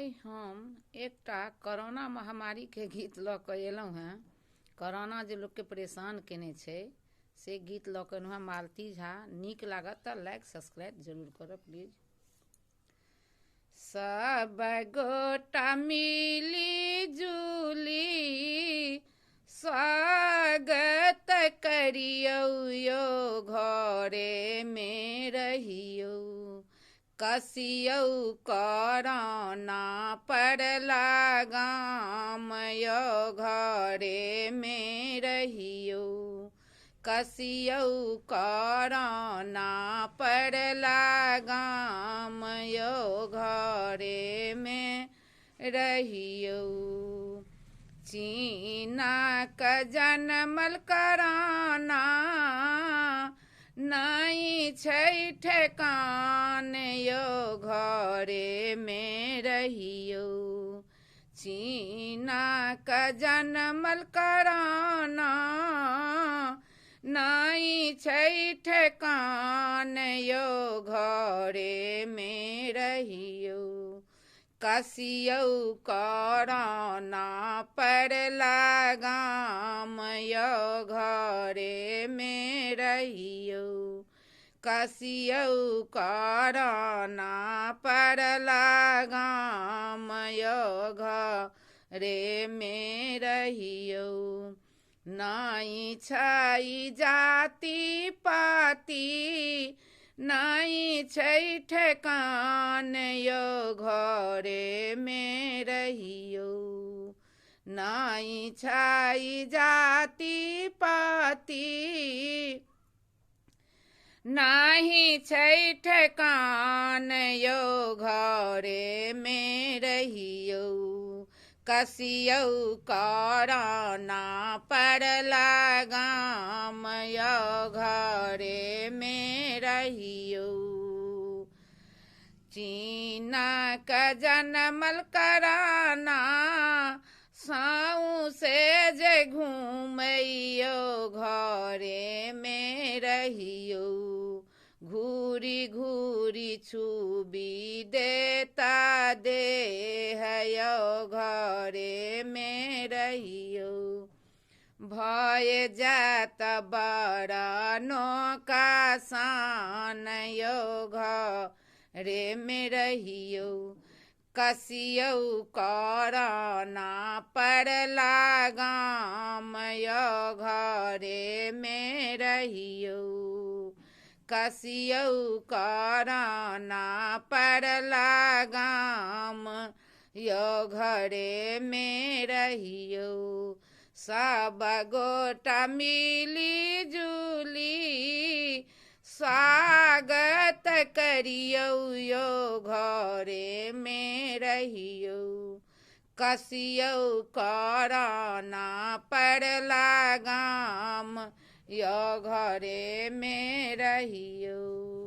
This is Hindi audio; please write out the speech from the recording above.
आइ हम एकटा कोरोना महामारी के गीत लऽ कऽ एलहुँ हेँ। कोरोना जे लोकके परेशान केने छै से गीत लऽ कऽ एलहुँ हेँ। मालती झा। नीक लागत तऽ लाइक सब्सक्राइब जरूर करब प्लीज। सब गोटा मिली जुली स्वागत करियौ यो, घरे में रहियौ। कसियौ कोरोना पर लगाम यो, घरे में रहियौ। कसियौ कोरोना पर लगाम यो, घरे में रहियौ। चीना क जनमल कोरोना नहीं छै ठेकान यो, घरे में रहियौ। चीना क जनमल कोरोना नहीं छै ठेकान यो, घरे में रहियौ। कसियौ कोरोना पर लगाम यो, घरे में रहियौ। कसियौ कोरोना पर लगाम यो, घरे में रहियौ। नहीं छै जाति पाति नहीं छै ठेकान यो, घरे में रहियौ। नहीं छै जाति पाति नहीं छै ठेकान यो, घरे में रहियौ। कसियौ कोरोना पर लगाम यो, घरे में रहियौ। चीना क जनमल कोरोना सौंसे जे घूमैयो, घरे में रहियौ। घूरी घूरी छुबी देता देह यो, घरे में रहियौ। भय जात बड़ा नोकासान यो, घरे में रहियौ। कसियौ कोरोना पर लगाम यो, घरे में रहियौ। कसियौ कोरोना पर लगाम यो, घरे में रहियौ। सब गोटा मिली जुली स्वागत करियौ यो, घरे में रहियौ। कसियौ कोरोना पर लगाम यो, घरे में रहियौ।